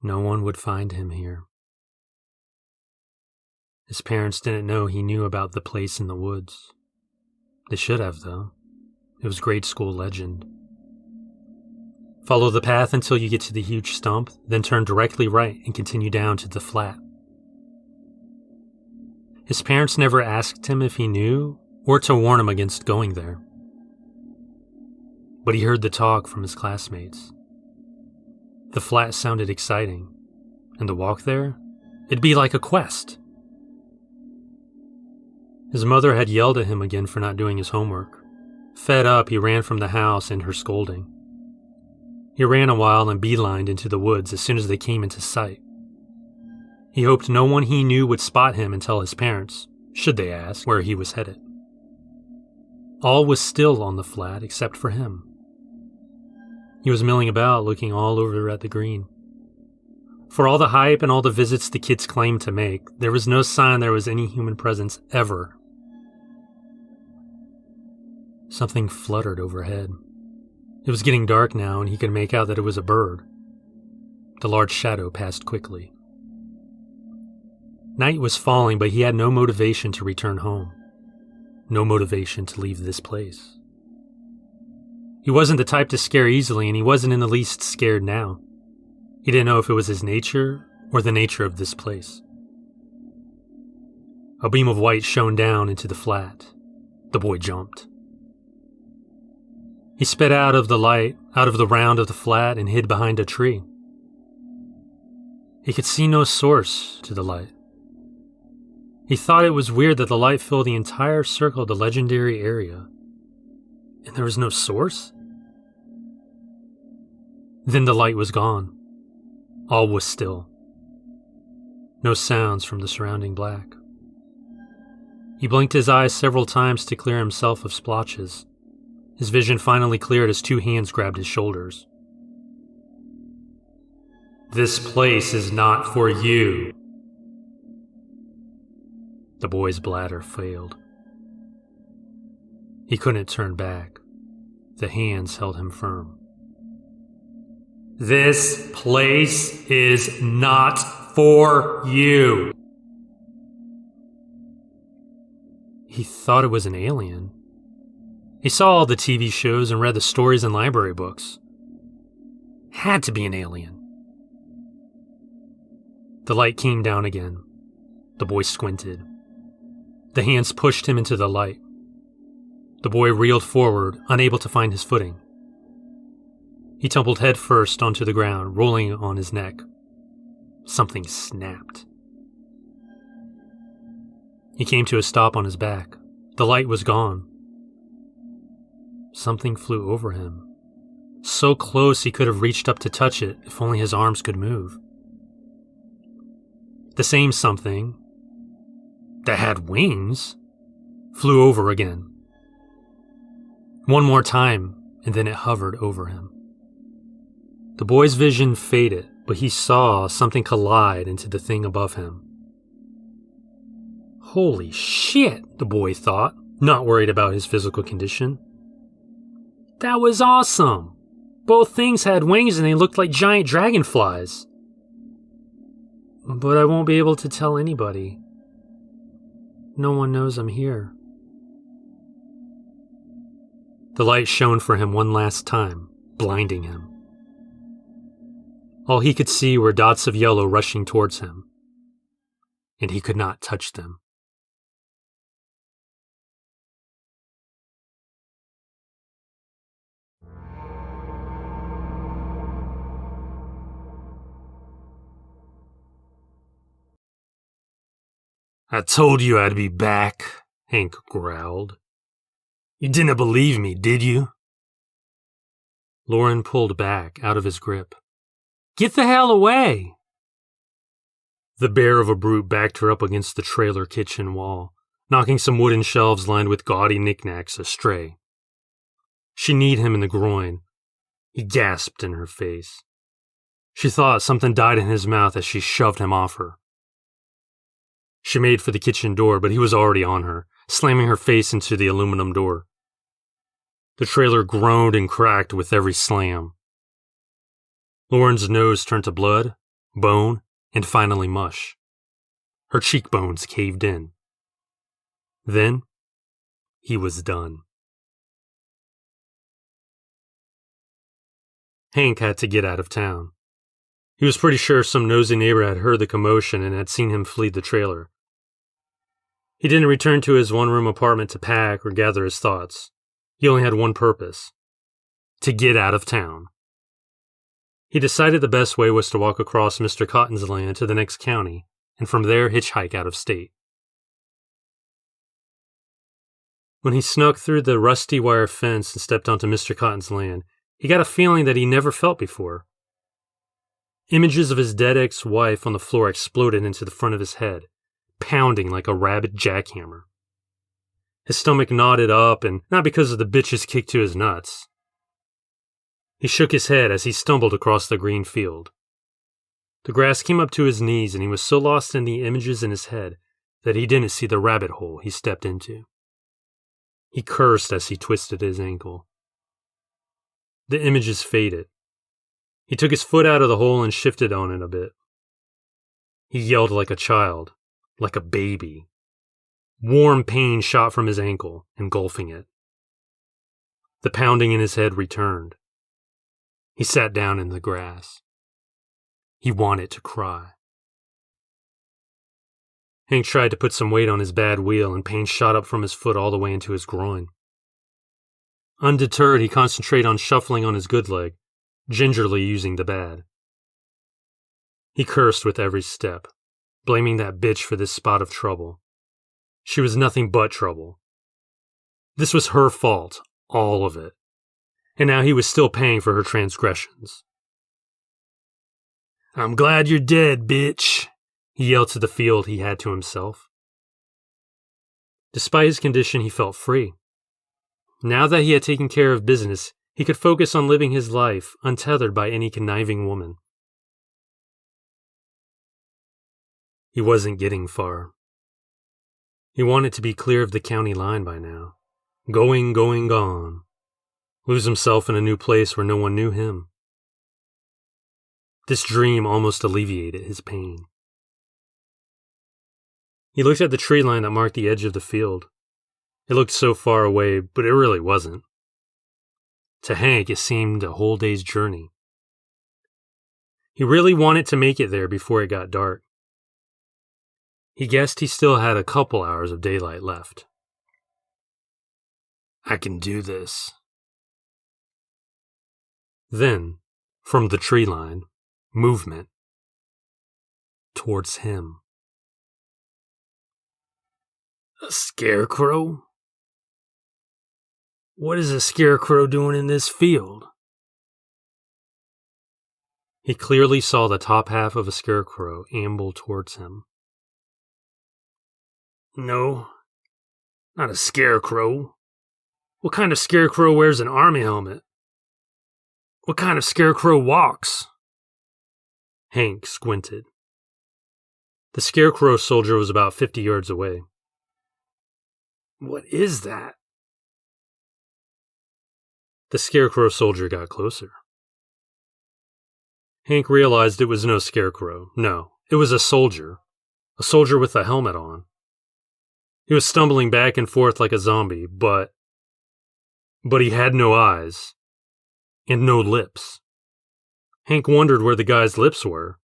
No one would find him here. His parents didn't know he knew about the place in the woods. They should have, though. It was grade school legend. Follow the path until you get to the huge stump, then turn directly right and continue down to the flat. His parents never asked him if he knew or to warn him against going there. But he heard the talk from his classmates. The flat sounded exciting, and the walk there, it'd be like a quest. His mother had yelled at him again for not doing his homework. Fed up, he ran from the house and her scolding. He ran a while and beelined into the woods as soon as they came into sight. He hoped no one he knew would spot him and tell his parents, should they ask, where he was headed. All was still on the flat except for him. He was milling about, looking all over at the green. For all the hype and all the visits the kids claimed to make, there was no sign there was any human presence ever. Something fluttered overhead. It was getting dark now, and he could make out that it was a bird. The large shadow passed quickly. Night was falling, but he had no motivation to return home. No motivation to leave this place. He wasn't the type to scare easily, and he wasn't in the least scared now. He didn't know if it was his nature or the nature of this place. A beam of white shone down into the flat. The boy jumped. He sped out of the light, out of the round of the flat, and hid behind a tree. He could see no source to the light. He thought it was weird that the light filled the entire circle of the legendary area, and there was no source? Then the light was gone. All was still. No sounds from the surrounding black. He blinked his eyes several times to clear himself of splotches. His vision finally cleared as two hands grabbed his shoulders. "This place is not for you." The boy's bladder failed. He couldn't turn back. The hands held him firm. "This place is not for you." He thought it was an alien. He saw all the TV shows and read the stories in library books. Had to be an alien. The light came down again. The boy squinted. The hands pushed him into the light. The boy reeled forward, unable to find his footing. He tumbled headfirst onto the ground, rolling on his neck. Something snapped. He came to a stop on his back. The light was gone. Something flew over him. So close he could have reached up to touch it if only his arms could move. The same something, that had wings, flew over again. One more time, and then it hovered over him. The boy's vision faded, but he saw something collide into the thing above him. Holy shit, the boy thought, not worried about his physical condition. That was awesome! Both things had wings and they looked like giant dragonflies. But I won't be able to tell anybody. No one knows I'm here. The light shone for him one last time, blinding him. All he could see were dots of yellow rushing towards him, and he could not touch them. "I told you I'd be back," Hank growled. "You didn't believe me, did you?" Lauren pulled back out of his grip. "Get the hell away!" The bear of a brute backed her up against the trailer kitchen wall, knocking some wooden shelves lined with gaudy knickknacks astray. She kneed him in the groin. He gasped in her face. She thought something died in his mouth as she shoved him off her. She made for the kitchen door, but he was already on her, slamming her face into the aluminum door. The trailer groaned and cracked with every slam. Lauren's nose turned to blood, bone, and finally mush. Her cheekbones caved in. Then, he was done. Hank had to get out of town. He was pretty sure some nosy neighbor had heard the commotion and had seen him flee the trailer. He didn't return to his one-room apartment to pack or gather his thoughts. He only had one purpose: to get out of town. He decided the best way was to walk across Mr. Cotton's land to the next county, and from there hitchhike out of state. When he snuck through the rusty wire fence and stepped onto Mr. Cotton's land, he got a feeling that he never felt before. Images of his dead ex-wife on the floor exploded into the front of his head, pounding like a rabid jackhammer. His stomach knotted up, and not because of the bitch's kick to his nuts. He shook his head as he stumbled across the green field. The grass came up to his knees, and he was so lost in the images in his head that he didn't see the rabbit hole he stepped into. He cursed as he twisted his ankle. The images faded. He took his foot out of the hole and shifted on it a bit. He yelled like a child, like a baby. Warm pain shot from his ankle, engulfing it. The pounding in his head returned. He sat down in the grass. He wanted to cry. Hank tried to put some weight on his bad wheel, and pain shot up from his foot all the way into his groin. Undeterred, he concentrated on shuffling on his good leg, gingerly using the bad. He cursed with every step, blaming that bitch for this spot of trouble. She was nothing but trouble. This was her fault, all of it. And now he was still paying for her transgressions. "I'm glad you're dead, bitch," he yelled to the field he had to himself. Despite his condition, he felt free. Now that he had taken care of business, he could focus on living his life, untethered by any conniving woman. He wasn't getting far. He wanted to be clear of the county line by now. Going, gone. Lose himself in a new place where no one knew him. This dream almost alleviated his pain. He looked at the tree line that marked the edge of the field. It looked so far away, but it really wasn't. To Hank, it seemed a whole day's journey. He really wanted to make it there before it got dark. He guessed he still had a couple hours of daylight left. "I can do this." Then, from the tree line, movement towards him. "A scarecrow? What is a scarecrow doing in this field?" He clearly saw the top half of a scarecrow amble towards him. "No, not a scarecrow. What kind of scarecrow wears an army helmet? What kind of scarecrow walks?" Hank squinted. The scarecrow soldier was about 50 yards away. "What is that?" The scarecrow soldier got closer. Hank realized it was no scarecrow. No, it was a soldier with a helmet on. He was stumbling back and forth like a zombie, but he had no eyes. And no lips. Hank wondered where the guy's lips were.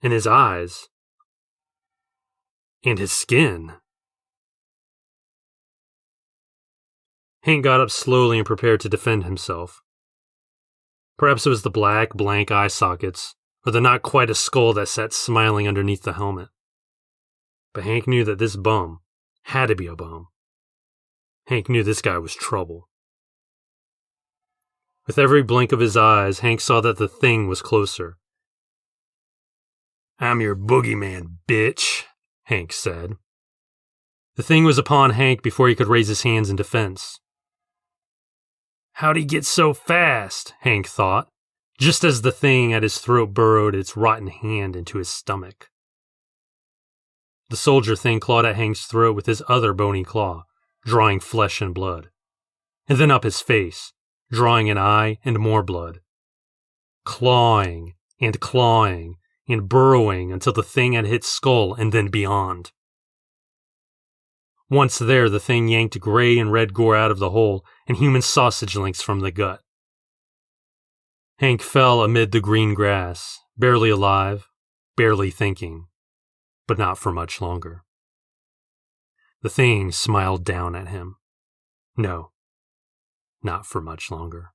And his eyes. And his skin. Hank got up slowly and prepared to defend himself. Perhaps it was the black, blank eye sockets, or the not quite a skull that sat smiling underneath the helmet. But Hank knew that this bum had to be a bum. Hank knew this guy was trouble. With every blink of his eyes, Hank saw that the thing was closer. "I'm your boogeyman, bitch," Hank said. The thing was upon Hank before he could raise his hands in defense. How'd he get so fast? Hank thought, just as the thing at his throat burrowed its rotten hand into his stomach. The soldier thing clawed at Hank's throat with his other bony claw, drawing flesh and blood, and then up his face, drawing an eye and more blood. Clawing and burrowing until the thing had hit skull and then beyond. Once there, the thing yanked gray and red gore out of the hole and human sausage links from the gut. Hank fell amid the green grass, barely alive, barely thinking, but not for much longer. The thing smiled down at him. No, not for much longer.